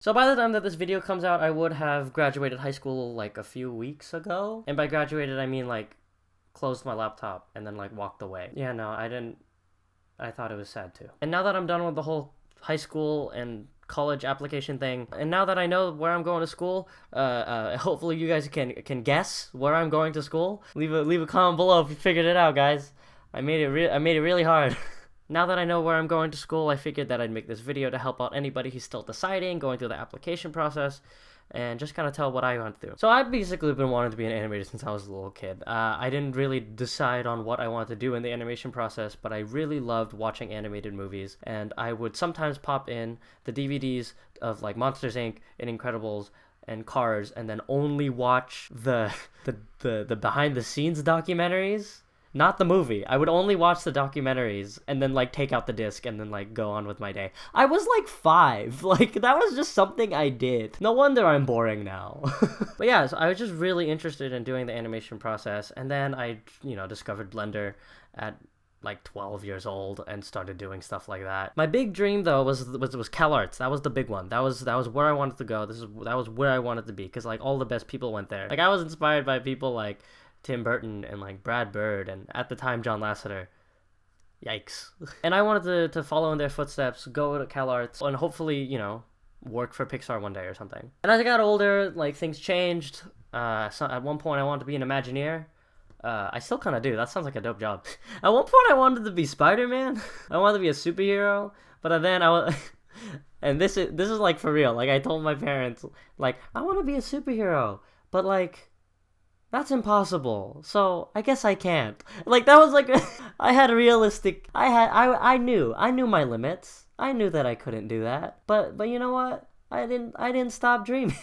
So by the time that this video comes out, I would have graduated high school like a few weeks ago. And by graduated, I mean like closed my laptop and then like walked away. Yeah, no, I didn't. I thought it was sad too. And now that I'm done with the whole high school and college application thing, and now that I know where I'm going to school, hopefully you guys can guess where I'm going to school. Leave a comment below if you figured it out, guys. I made it really hard. Now that I know where I'm going to school, I figured that I'd make this video to help out anybody who's still deciding, going through the application process, and just kind of tell what I want to do. So I've basically been wanting to be an animator since I was a little kid. I didn't really decide on what I wanted to do in the animation process, but I really loved watching animated movies, and I would sometimes pop in the DVDs of like Monsters Inc. and Incredibles and Cars, and then only watch the behind the scenes documentaries. Not the movie. I would only watch the documentaries and then like take out the disc and then like go on with my day. I was like 5. Like that was just something I did. No wonder I'm boring now. But yeah, so I was just really interested in doing the animation process, and then I, discovered Blender at like 12 years old and started doing stuff like that. My big dream though was CalArts. That was the big one. That was where I wanted to go. That was where I wanted to be, because like all the best people went there. Like I was inspired by people like Tim Burton and like Brad Bird and at the time John Lasseter. Yikes. And I wanted to follow in their footsteps, go to CalArts, and hopefully, work for Pixar one day or something. And as I got older, like things changed. So at one point I wanted to be an Imagineer. I still kind of do. That sounds like a dope job. At one point I wanted to be Spider-Man. I wanted to be a superhero, but then I was and this is like for real. Like I told my parents, like I want to be a superhero, but like that's impossible, so I guess I can't. Like that was like I had a realistic. I knew my limits. I knew that I couldn't do that. But you know what? I didn't stop dreaming.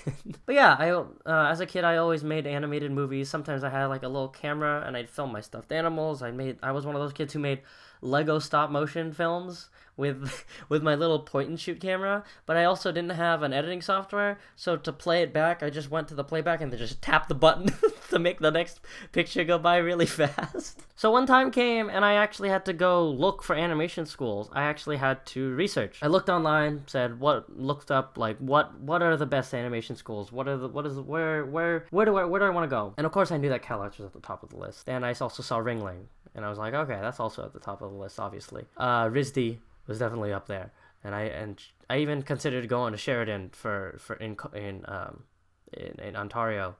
But yeah, as a kid I always made animated movies. Sometimes I had like a little camera and I'd film my stuffed animals. I was one of those kids who made Lego stop motion films with my little point and shoot camera, but I also didn't have an editing software, so to play it back I just went to the playback and then just tapped the button to make the next picture go by really fast. So one time came and I actually had to go look for animation schools. I actually had to research. I looked online, looked up like what are the best animation schools? Where do I want to go? And of course I knew that CalArts was at the top of the list. And I also saw Ringling, and I was like, okay, that's also at the top of the list, obviously. RISD was definitely up there, and I even considered going to Sheridan in Ontario,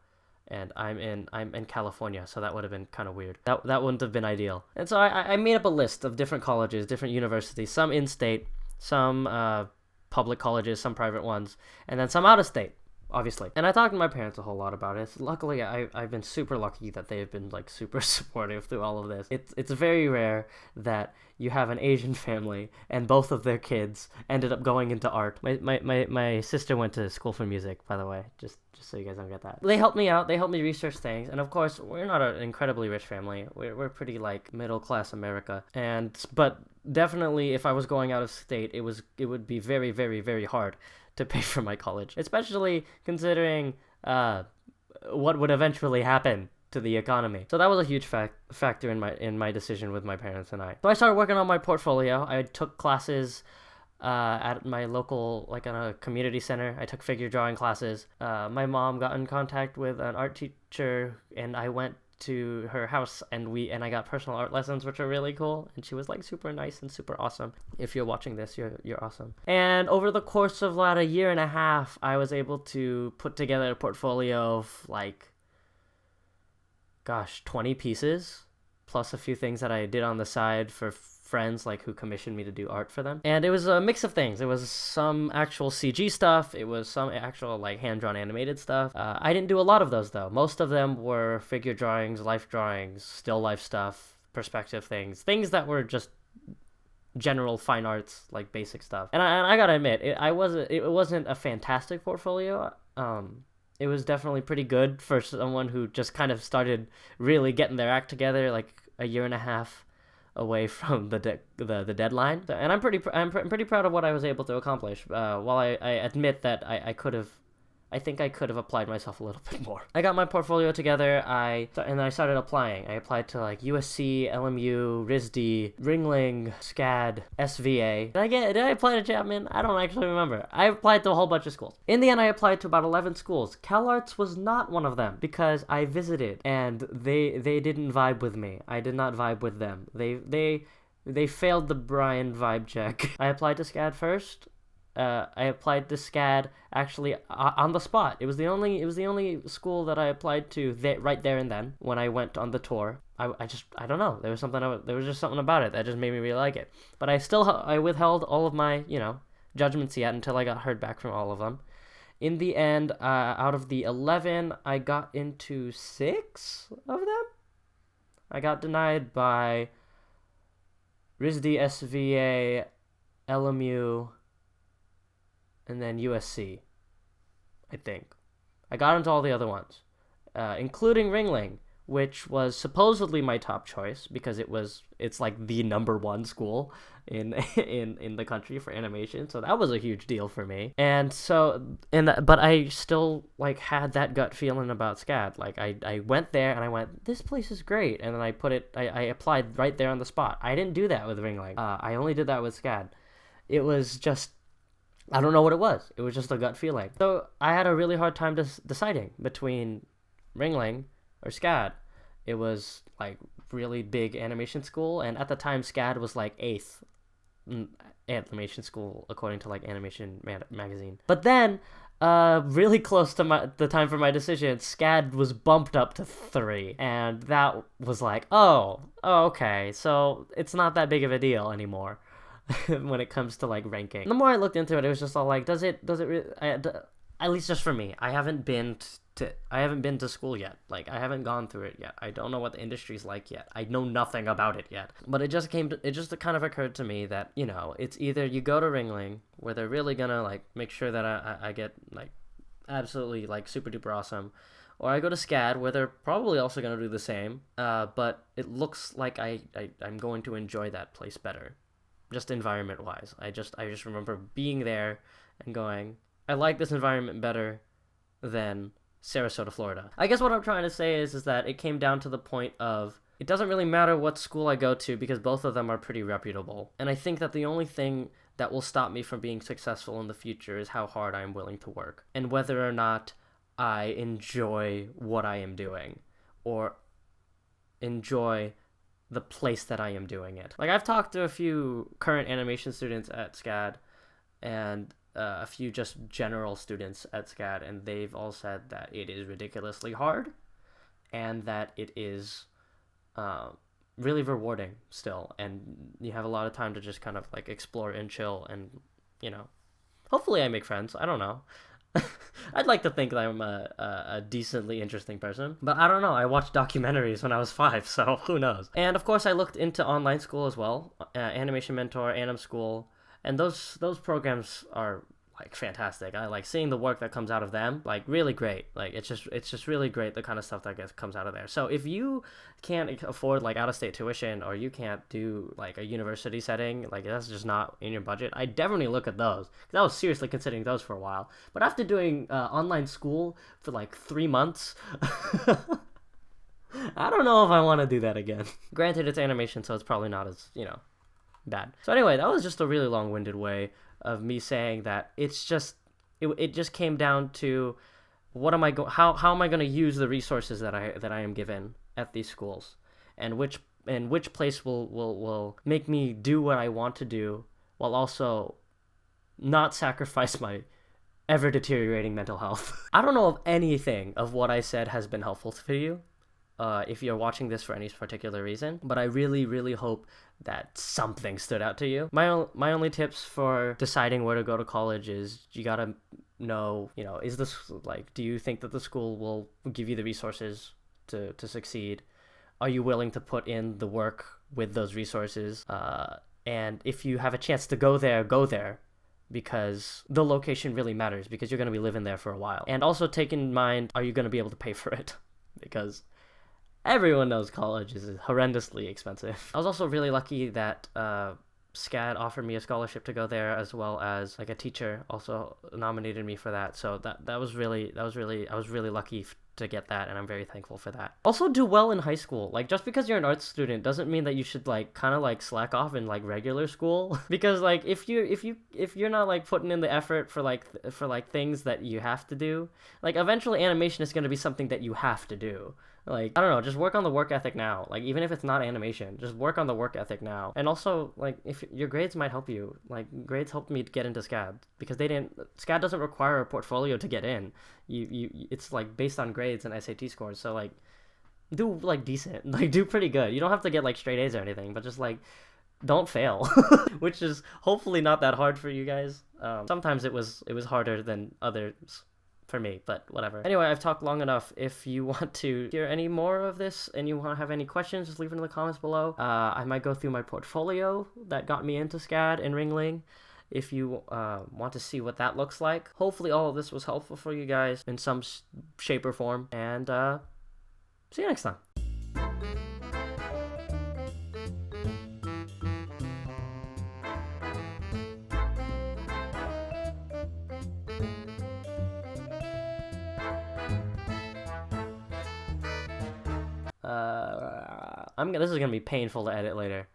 and I'm in California, so that would have been kind of weird. That wouldn't have been ideal. And so I made up a list of different colleges, different universities, some in-state, some public colleges, some private ones, and then some out-of-state, obviously. And I talked to my parents a whole lot about it. Luckily, I've been super lucky that they've been like super supportive through all of this. It's very rare that you have an Asian family and both of their kids ended up going into art. My sister went to school for music, by the way, just so you guys don't get that. They helped me out. They helped me research things. And of course, we're not an incredibly rich family. We're pretty like middle class America. But definitely if I was going out of state, it would be very, very, very hard to pay for my college, especially considering what would eventually happen to the economy. So that was a huge factor in my decision with my parents and I. So I started working on my portfolio. I took classes at my local, like on a community center. I took figure drawing classes. My mom got in contact with an art teacher, and I went to her house and I got personal art lessons, which are really cool, and she was like super nice and super awesome. If you're watching this, you're awesome. And over the course of about a year and a half, I was able to put together a portfolio of like 20 pieces, plus a few things that I did on the side for friends like who commissioned me to do art for them. And it was a mix of things. It was some actual CG stuff, it was some actual like hand-drawn animated stuff. I didn't do a lot of those though. Most of them were figure drawings, life drawings, still life stuff, perspective things that were just general fine arts, like basic stuff. And I gotta admit, it wasn't a fantastic portfolio. It was definitely pretty good for someone who just kind of started really getting their act together like a year and a half away from the deadline. And I'm pretty proud of what I was able to accomplish. While I admit that I could have I think I could have applied myself a little bit more. I got my portfolio together, and I started applying. I applied to like USC, LMU, RISD, Ringling, SCAD, SVA. Did I apply to Chapman? I don't actually remember. I applied to a whole bunch of schools. In the end, I applied to about 11 schools. CalArts was not one of them because I visited and they didn't vibe with me. I did not vibe with them. They failed the Brian vibe check. I applied to SCAD first. I applied to SCAD actually on the spot. It was the only school that I applied to right there and then when I went on the tour. I don't know. There was just something about it that just made me really like it. But I withheld all of my judgments yet until I got heard back from all of them. In the end, out of the 11, I got into 6 of them. I got denied by RISD, SVA, LMU, and then USC, I think. I got into all the other ones, including Ringling, which was supposedly my top choice because it's like the #1 school in the country for animation, so that was a huge deal for me. But I still like had that gut feeling about SCAD. Like I went there and I went, this place is great, and then I applied right there on the spot. I didn't do that with Ringling. I only did that with SCAD. It was just, I don't know what it was. It was just a gut feeling. So I had a really hard time deciding between Ringling or SCAD. It was like really big animation school, and at the time SCAD was like 8th animation school according to like Animation Magazine. But then, really close to the time for my decision, SCAD was bumped up to 3, and that was like, oh, okay, so it's not that big of a deal anymore. When it comes to like ranking. The more I looked into it, it was just all like, does it really, at least just for me, I haven't been to school yet. Like, I haven't gone through it yet. I don't know what the industry's like yet. I know nothing about it yet. But it just kind of occurred to me that, it's either you go to Ringling, where they're really gonna like make sure that I get like absolutely like super duper awesome, or I go to SCAD, where they're probably also gonna do the same, but it looks like I'm going to enjoy that place better. Just environment wise. I just remember being there and going, I like this environment better than Sarasota, Florida. I guess what I'm trying to say is that it came down to the point of, it doesn't really matter what school I go to because both of them are pretty reputable. And I think that the only thing that will stop me from being successful in the future is how hard I am willing to work and whether or not I enjoy what I am doing or enjoy the place that I am doing it. Like, I've talked to a few current animation students at SCAD and a few just general students at SCAD, and they've all said that it is ridiculously hard and that it is really rewarding still, and you have a lot of time to just kind of like explore and chill, and hopefully I make friends. I don't know. I'd like to think that I'm a decently interesting person, but I don't know. I watched documentaries when I was 5, so who knows? And of course, I looked into online school as well, Animation Mentor, Anim School, and those programs are like fantastic. I like seeing the work that comes out of them, like really great. Like it's just really great, the kind of stuff that comes out of there. So if you can't afford like out-of-state tuition, or you can't do like a university setting, like that's just not in your budget, I definitely look at those, because I was seriously considering those for a while. But after doing online school for like 3 months, I don't know if I want to do that again. Granted, it's animation, so it's probably not as bad. So anyway, that was just a really long-winded way of me saying that it just came down to how am I going to use the resources that I am given at these schools, and which place will make me do what I want to do while also not sacrifice my ever deteriorating mental health. I don't know if anything of what I said has been helpful to you, if you're watching this for any particular reason, but I really, really hope that something stood out to you. My only tips for deciding where to go to college is you gotta know, is this like, do you think that the school will give you the resources to succeed? Are you willing to put in the work with those resources? And if you have a chance to go there, because the location really matters, because you're going to be living there for a while. And also take in mind, are you going to be able to pay for it? Because everyone knows college is horrendously expensive. I was also really lucky that SCAD offered me a scholarship to go there, as well as like a teacher also nominated me for that. So that was really I was really lucky to get that, and I'm very thankful for that. Also, do well in high school. Like, just because you're an arts student doesn't mean that you should like kind of like slack off in like regular school because like if you're not like putting in the effort for like things that you have to do, like eventually animation is going to be something that you have to do. Like, I don't know, just work on the work ethic now. Like, even if it's not animation, just work on the work ethic now. And also, like, if your grades might help you. Like, grades helped me to get into SCAD because SCAD doesn't require a portfolio to get in. It's like based on grades and SAT scores. So like, do like decent, like do pretty good. You don't have to get like straight A's or anything, but just like, don't fail, which is hopefully not that hard for you guys. Sometimes it was harder than others for me, but whatever. Anyway, I've talked long enough. If you want to hear any more of this and you want to have any questions, just leave it in the comments below. I might go through my portfolio that got me into SCAD and Ringling if you want to see what that looks like. Hopefully all of this was helpful for you guys in some shape or form, and see you next time. This is gonna be painful to edit later.